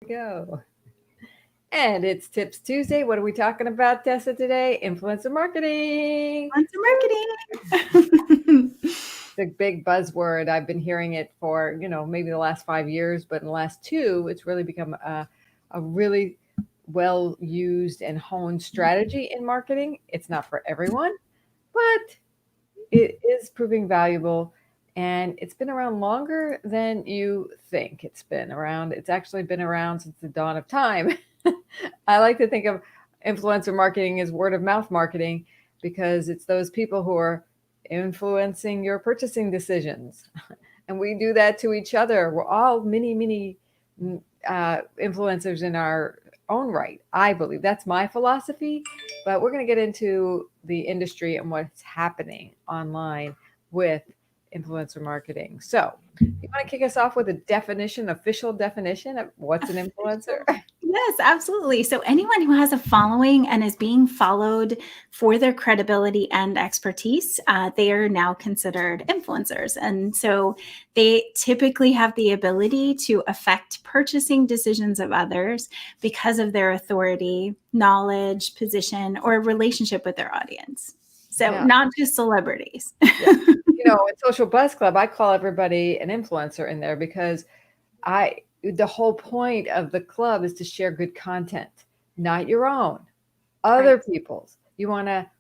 Go. And it's Tips Tuesday. What are we talking about, Tessa, today? Influencer marketing. Influencer marketing. The big buzzword. I've been hearing it for, maybe the last 5 years, but in the last two, it's really become a really well used and honed strategy in marketing. It's not for everyone, but it is proving valuable, and it's been around longer than you think it's been around. It's actually been around since the dawn of time. I like to think of influencer marketing as word of mouth marketing because it's those people who are influencing your purchasing decisions. And we do that to each other. We're all mini influencers in our own right. I believe that's my philosophy. But we're going to get into the industry and what's happening online with influencer marketing. So, you want to kick us off with a definition, official definition of what's an influencer? Yes, absolutely. So, anyone who has a following and is being followed for their credibility and expertise, they are now considered influencers. And so, they typically have the ability to affect purchasing decisions of others because of their authority, knowledge, position, or relationship with their audience. So, Yeah. not just celebrities. Yeah. At Social Buzz Club, I call everybody an influencer in there because the whole point of the club is to share good content, not your own, other Right. people's. You want to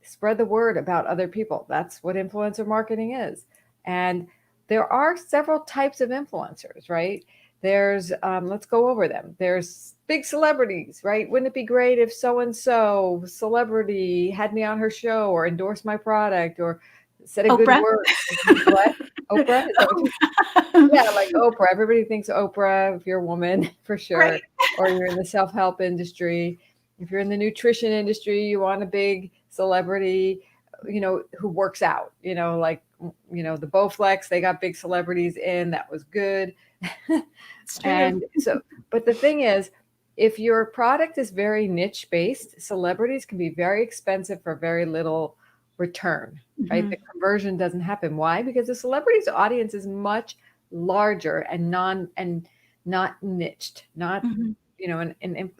spread the word about other people. That's what influencer marketing is. And there are several types of influencers, right? Let's go over them. There's big celebrities, right? Wouldn't it be great if so and so celebrity had me on her show or endorsed my product or said a good Oprah. word? What? Oprah? Is that what you Yeah, like Oprah. Everybody thinks Oprah if you're a woman, for sure, Right. or you're in the self-help industry. If you're in the nutrition industry, you want a big celebrity, who works out, like, the Bowflex, they got big celebrities in. That was good. It's true. And so, but the thing is, if your product is very niche based, celebrities can be very expensive for very little return, right? Mhm. The conversion doesn't happen. Why? Because the celebrity's audience is much larger and not niched, not, Mhm.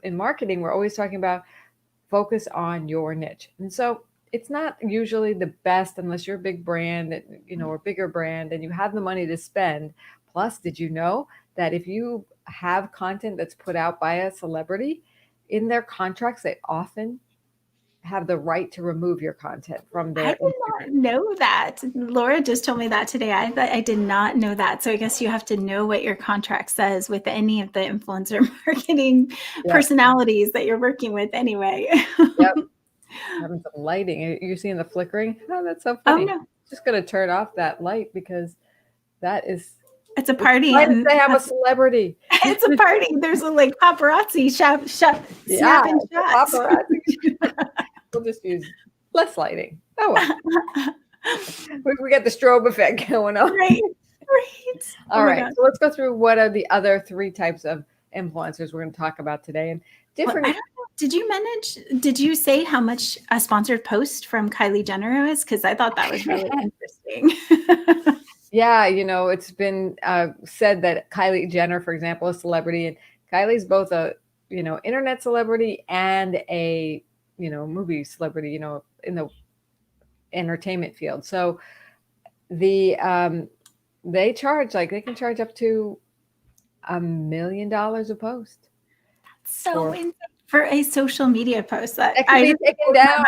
in marketing, we're always talking about focus on your niche. And so it's not usually the best unless you're a big brand, or bigger brand and you have the money to spend. Plus, did you know that if you have content that's put out by a celebrity, in their contracts, they often have the right to remove your content from I their did not Instagram. know that. Laura just told me that today. I did not know that. So I guess you have to know what your contract says with any of the influencer marketing Yep. personalities that you're working with anyway. Yep. Having some lighting. You're seeing the flickering? Oh, that's so Oh funny. no, Just gonna turn off that light because that is it's a it's party trying to and say I'm a that's celebrity. it's a party. There's a like paparazzi Yeah, snapping the shots. paparazzi. We'll just use less lighting. Oh well. We got the strobe effect going on. Right. Right. Oh All my right. God. So let's go through what are the other three types of influencers we're going to talk about today and Well, I different. don't know. Did you say how much a sponsored post from Kylie Jenner is? Because I thought that was really interesting. Yeah, it's been said that Kylie Jenner, for example, is a celebrity, and Kylie's both a internet celebrity and a movie celebrity, in the entertainment field. So they charge, like, they can charge up to $1 million a post So for insane for a social media post that that can I be just taken down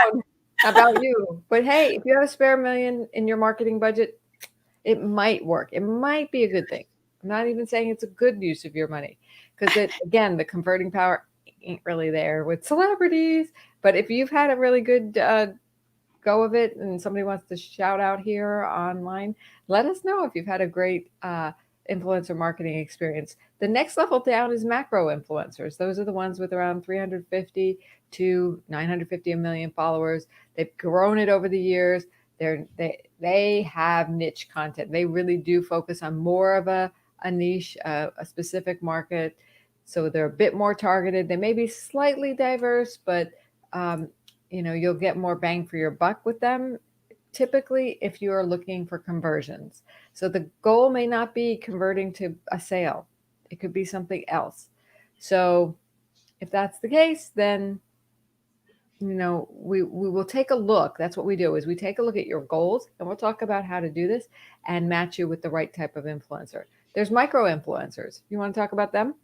about you. But hey, if you have a spare million in your marketing budget, it might work. It might be a good thing. I'm not even saying it's a good use of your money because again, the converting power ain't really there with celebrities. But if you've had a really good go of it and somebody wants to shout out here online, let us know if you've had a great influencer marketing experience. The next level down is macro influencers. Those are the ones with around 350 to 950 a million followers. They've grown it over the years. They have niche content. They really do focus on more of a niche, a specific market. So they're a bit more targeted. They may be slightly diverse, but um, you'll get more bang for your buck with them typically if you are looking for conversions. So the goal may not be converting to a sale. It could be something else. So if that's the case, then we will take a look. That's what we do, is we take a look at your goals, and we'll talk about how to do this and match you with the right type of influencer. There's micro influencers. You want to talk about them?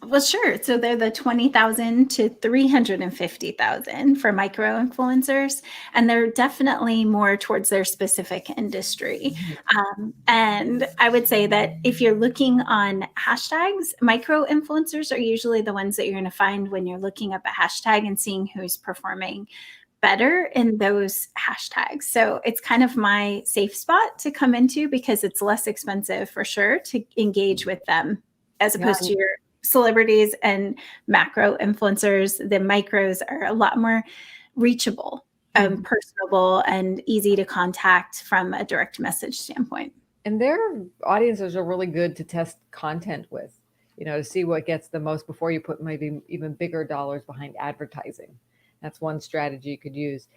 Well, sure. So they're the 20,000 to 350,000 for micro influencers, and they're definitely more towards their specific industry. Mhm. And I would say that if you're looking on hashtags, micro influencers are usually the ones that you're going to find when you're looking up a hashtag and seeing who's performing better in those hashtags. So it's kind of my safe spot to come into because it's less expensive for sure to engage with them as Yeah. opposed to your celebrities and macro influencers. The micros are a lot more reachable, Mhm. personable, and easy to contact from a direct message standpoint. And their audiences are really good to test content with, to see what gets the most before you put maybe even bigger dollars behind advertising. That's one strategy you could use.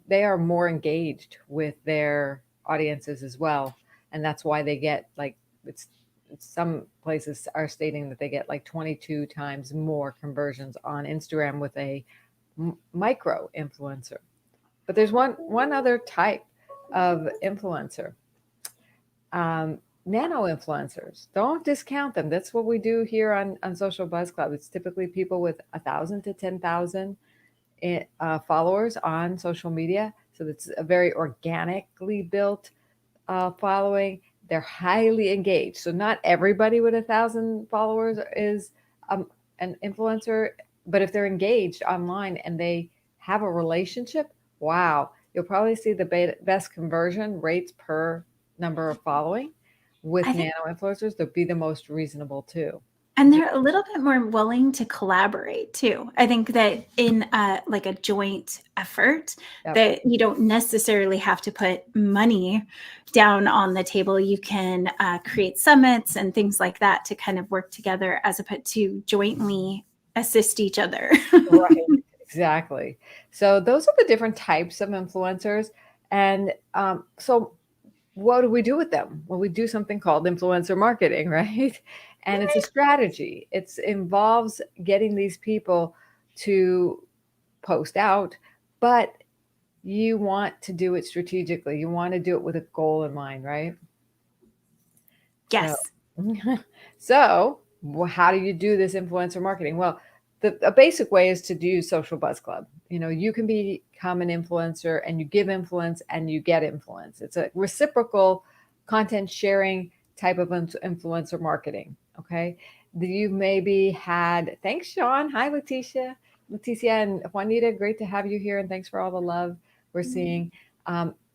They are more engaged with their audiences as well, and that's why they get like it's some places are stating that they get like 22 times more conversions on Instagram with a micro influencer. But there's one other type of influencer, nano influencers. Don't discount them. That's what we do here on Social Buzz Club. It's typically people with 1,000 to 10,000 followers on social media. So it's a very organically built following. They're highly engaged. So not everybody with 1,000 followers is um, an influencer, but if they're engaged online and they have a relationship, wow, you'll probably see the best conversion rates per number of following with I think, nano influencers. They'll be the most reasonable too. and they're a little bit more willing to collaborate too. I think that in like a joint effort, Yep. that you don't necessarily have to put money down on the table. You can create summits and things like that to kind of work together as opposed to jointly assist each other. Right. Exactly. So those are the different types of influencers. And so what do we do with them? Well, we do something called influencer marketing, right? And it's a strategy. It involves getting these people to post out, but you want to do it strategically. You want to do it with a goal in mind, right? So, Yes. so how do you do this influencer marketing? Well, a basic way is to do Social Buzz Club. You can become an influencer, and you give influence and you get influence. It's a reciprocal content sharing type of influencer marketing. Okay. You maybe had, thanks, Sean. Hi, Leticia and Juanita. Great to have you here. And thanks for all the love we're seeing.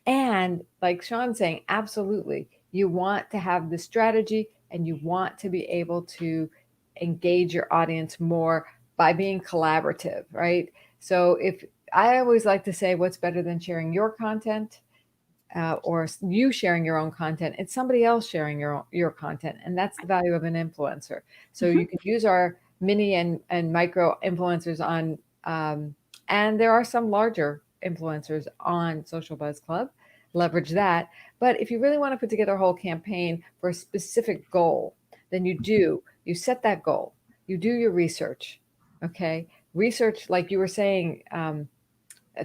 And like Sean's saying, absolutely, you want to have the strategy and you want to be able to engage your audience more by being collaborative, right? So if I always like to say, what's better than sharing your content or you sharing your own content? It's somebody else sharing your content, and that's the value of an influencer. So Mhm. you can use our mini and micro influencers on, and there are some larger influencers on Social Buzz Club. Leverage that. But if you really want to put together a whole campaign for a specific goal, then you set that goal, you do your research. Okay, research, like you were saying,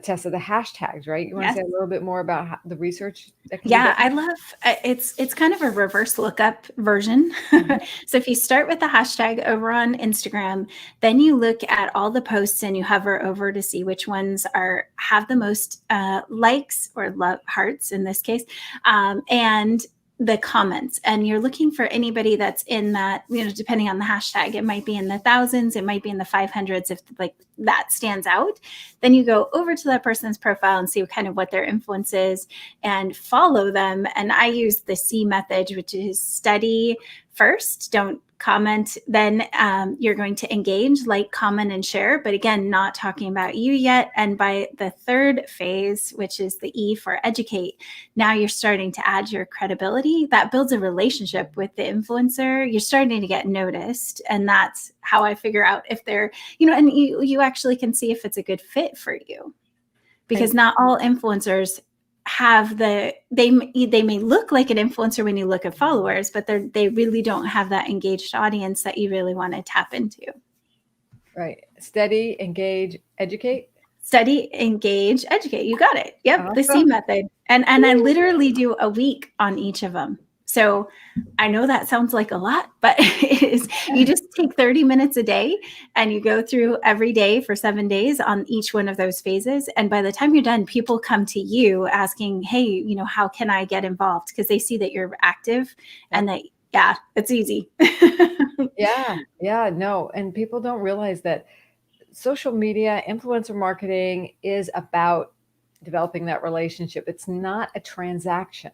Tessa, the hashtags, right? You want to Yes. say a little bit more about the research that can be Yeah, done? I love it's kind of a reverse lookup version. Mhm. So if you start with the hashtag over on Instagram, then you look at all the posts and you hover over to see which ones are have the most likes or love hearts in this case, and the comments. And you're looking for anybody that's in that, depending on the hashtag, it might be in the thousands, it might be in the 500s if like that stands out. Then you go over to that person's profile and see kind of what their influence is and follow them. And I use the C method, which is study first, don't comment. Then you're going to engage, like, comment, and share. But again, not talking about you yet. And by the third phase, which is the E for educate, now you're starting to add your credibility. That builds a relationship with the influencer. You're starting to get noticed. And that's how I figure out if they're, and you actually can see if it's a good fit for you, because And not all influencers have they may look like an influencer when you look at followers, but they really don't have that engaged audience that you really want to tap into. Right. Study, engage, educate. Study, engage, educate. You got it. Yep. The C Awesome. method. And I literally do a week on each of them. So I know that sounds like a lot, but it is. You just take 30 minutes a day and you go through every day for 7 days on each one of those phases. And by the time you're done, people come to you asking, hey, how can I get involved? Because they see that you're active and that, yeah, it's easy. Yeah, no. And people don't realize that social media, influencer marketing is about developing that relationship. It's not a transaction.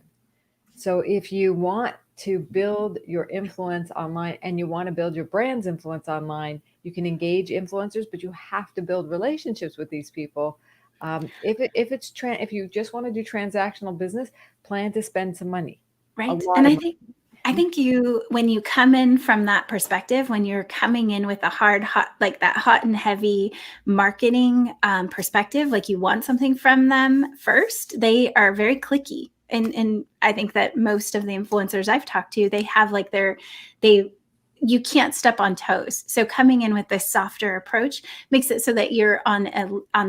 So if you want to build your influence online and you want to build your brand's influence online, you can engage influencers, but you have to build relationships with these people. If you just want to do transactional business, plan to spend some money. A Right. lot And of I think when you come in from that perspective, when you're coming in with a like that hot and heavy marketing perspective, like you want something from them first, they are very clicky. And I think that most of the influencers I've talked to, they have like you can't step on toes. So coming in with this softer approach makes it so that you're on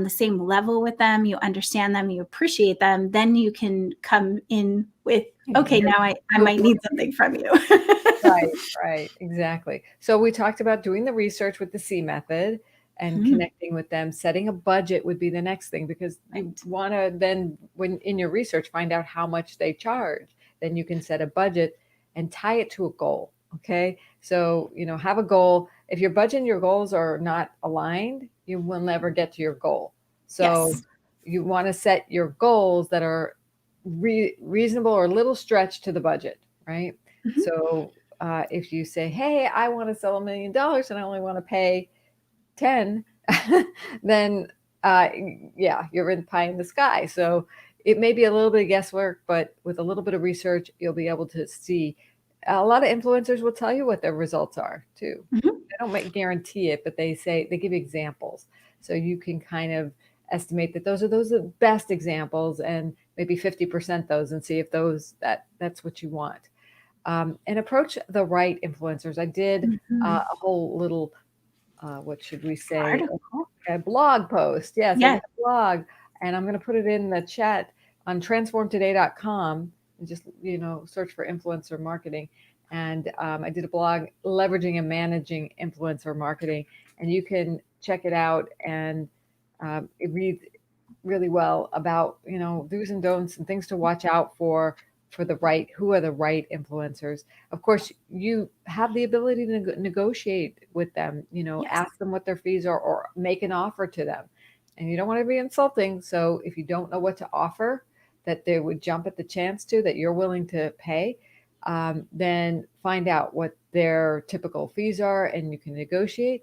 the same level with them. You understand them, you appreciate them. Then you can come in with, okay, now I might need something from you. Right, exactly. So we talked about doing the research with the C method and connecting with them. Setting a budget would be the next thing, because you want to then, when in your research, find out how much they charge. Then you can set a budget and tie it to a goal. Okay. So, have a goal. If your budget and your goals are not aligned, you will never get to your goal. So Yes. you want to set your goals that are reasonable or a little stretch to the budget, right? So if you say, hey, I want to sell $1 million and I only want to pay 10, then you're in pie in the sky. So it may be a little bit of guesswork, but with a little bit of research, you'll be able to see. A lot of influencers will tell you what their results are too. They don't guarantee it, but they give examples. So you can kind of estimate that those are the best examples, and maybe 50% those, and see if that's what you want. And approach the right influencers. I did a whole little, what should we say? Article. A blog post. Yes, I Yeah. did a blog, and I'm going to put it in the chat on transformtoday.com. And just, search for influencer marketing. And I did a blog leveraging and managing influencer marketing, and you can check it out and it reads really well about, do's and don'ts and things to watch out for who are the right influencers. Of course, you have the ability to negotiate with them, Yes. ask them what their fees are or make an offer to them. And you don't want to be insulting. So if you don't know what to offer that they would jump at the chance to, that you're willing to pay, then find out what their typical fees are, and you can negotiate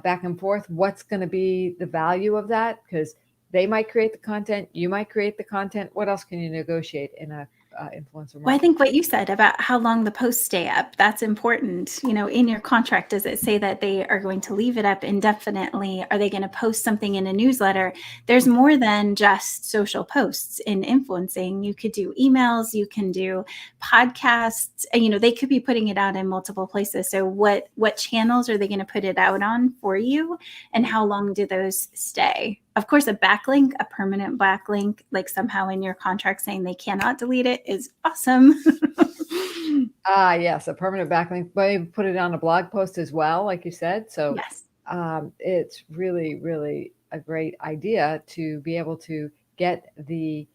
back and forth. What's going to be the value of that? Because they might create the content, you might create the content. What else can you negotiate in a influencer marketing? Well, I think what you said about how long the posts stay up, that's important. In your contract, does it say that they are going to leave it up indefinitely? Are they going to post something in a newsletter? There's more than just social posts in influencing. You could do emails, you can do podcasts, they could be putting it out in multiple places. So what channels are they going to put it out on for you? And how long do those stay? Of course, a backlink, a permanent backlink, like somehow in your contract saying they cannot delete it, is awesome. Yes, a permanent backlink, but put it on a blog post as well, like you said. So yes. It's really, really a great idea to be able to get the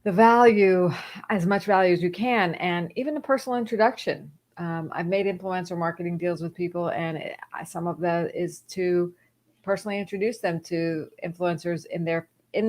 value, as much value as you can, and even a personal introduction. I've made influencer marketing deals with people, and some of that is to personally introduce them to influencers in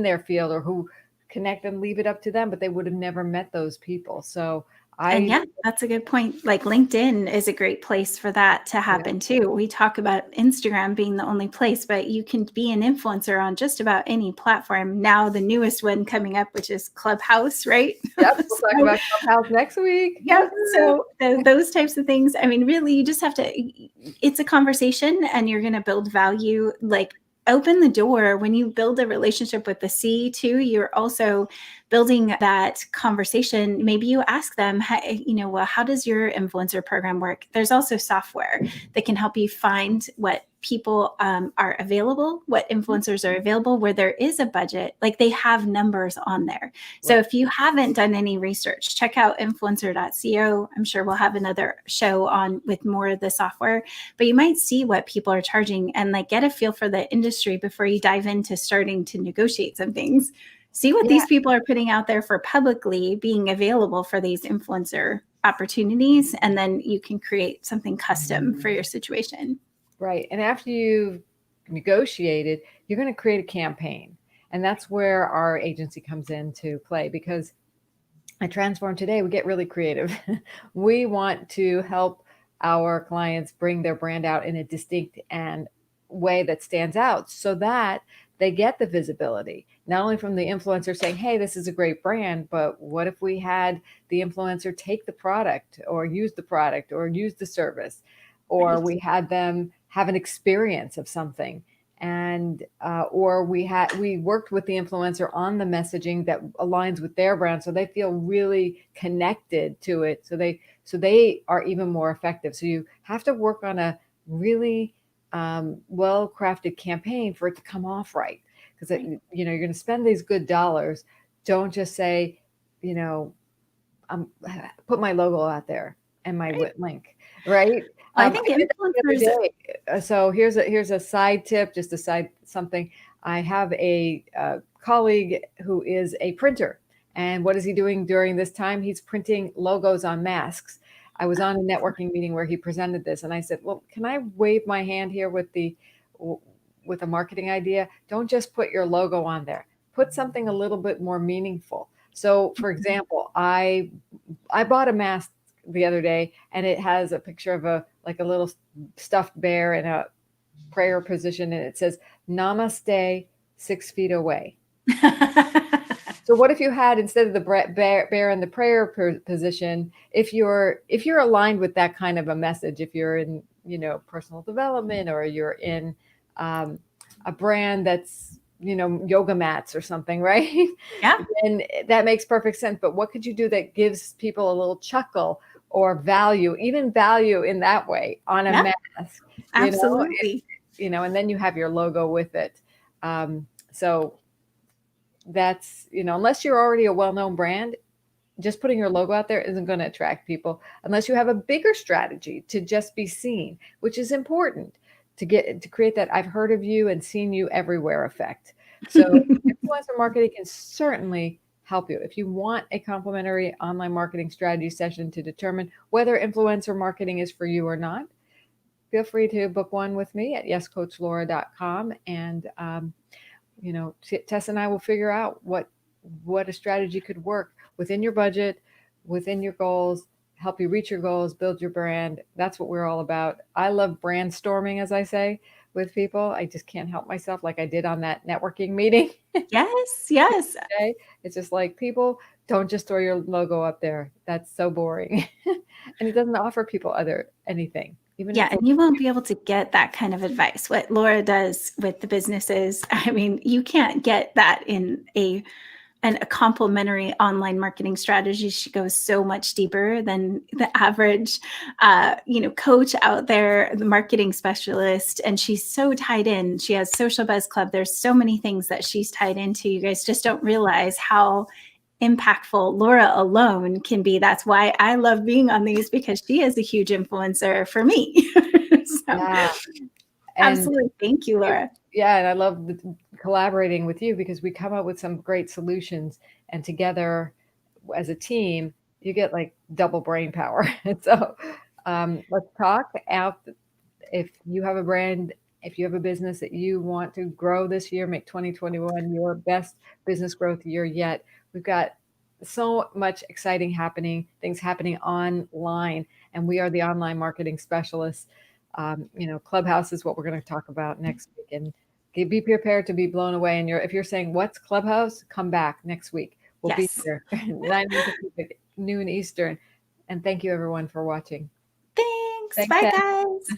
their field, or who connect and leave it up to them, but they would have never met those people. So And yeah, that's a good point. Like LinkedIn is a great place for that to happen too. We talk about Instagram being the only place, but you can be an influencer on just about any platform. Now, the newest one coming up, which is Clubhouse, right? Yep, we'll talk about Clubhouse next week. Yeah. So those types of things. I mean, really, you just have to, it's a conversation, and you're going to build value like open the door. When you build a relationship with the C too, you're also building that conversation. Maybe you ask them, hey, well, how does your influencer program work? There's also software that can help you find what people are available, what influencers are available, where there is a budget, like they have numbers on there. So Right. if you haven't done any research, check out influencer.co. I'm sure we'll have another show on with more of the software, but you might see what people are charging and like get a feel for the industry before you dive into starting to negotiate some things. See what Yeah. these people are putting out there for publicly being available for these influencer opportunities, and then you can create something custom for your situation. Right. And after you've negotiated, you're going to create a campaign. And that's where our agency comes into play, because at Transform Today, we get really creative. We want to help our clients bring their brand out in a distinct and way that stands out, so that they get the visibility, not only from the influencer saying, hey, this is a great brand, but what if we had the influencer take the product or use the service, or Right. we had them have an experience of something, and or we worked with the influencer on the messaging that aligns with their brand, so they feel really connected to it, so they are even more effective. So you have to work on a really well crafted campaign for it to come off right, because Right. you're going to spend these good dollars. Don't just say, you know um, put my logo out there and my Right. link, right? Well, I I think did that the influencers. other day. So here's a side tip, just a side something. I have a colleague who is a printer, and what is he doing during this time? He's printing logos on masks. I was on a networking meeting where he presented this, and I said, "Well, can I wave my hand here with a marketing idea? Don't just put your logo on there. Put something a little bit more meaningful." So, for example, I bought a mask the other day, and it has a picture of a little stuffed bear in a prayer position, and it says "Namaste, 6 feet away." So what if you had, instead of the bear in the prayer position, if you're aligned with that kind of a message, if you're in personal development, or you're in um, a brand that's yoga mats or something, right? Yeah. Then that makes perfect sense. But what could you do that gives people a little chuckle or value, even value in that way on a Yeah. mask? You know, Absolutely. and then you have your logo with it. So that's, unless you're already a well-known brand, just putting your logo out there isn't going to attract people, unless you have a bigger strategy to just be seen, which is important to create that "I've heard of you and seen you everywhere" effect. So influencer marketing can certainly help you. If you want a complimentary online marketing strategy session to determine whether influencer marketing is for you or not, feel free to book one with me at yescoachlaura.com. And Tess and I will figure out what a strategy could work within your budget, within your goals, help you reach your goals, build your brand. That's what we're all about. I love brainstorming, as I say, with people. I just can't help myself, like I did on that networking meeting Yes. Yes. today. It's just like, people, don't just throw your logo up there. That's so boring. And it doesn't offer people anything, even if Yeah, it's and you won't be able to get that kind of advice. What Laura does with the businesses, I mean, you can't get that in a complementary online marketing strategy. She goes so much deeper than the average, coach out there, the marketing specialist, and she's so tied in. She has Social Buzz Club. There's so many things that she's tied into. You guys just don't realize how impactful Laura alone can be. That's why I love being on these, because she is a huge influencer for me. So, yeah. And absolutely. Thank you, it, Laura. yeah, and I love collaborating with you, because we come up with some great solutions, and together as a team, you get like double brain power. And so let's talk out. If you have a brand, if you have a business that you want to grow this year, make 2021 your best business growth year yet. We've got so much exciting things happening online, and we are the online marketing specialists. Clubhouse is what we're going to talk about next week, and be prepared to be blown away. And if you're saying, "What's Clubhouse?" Come back next week. We'll be Yes. here 9 Pacific, noon Eastern. And thank you everyone for watching. Thanks. Thanks, Bye, Ted. guys.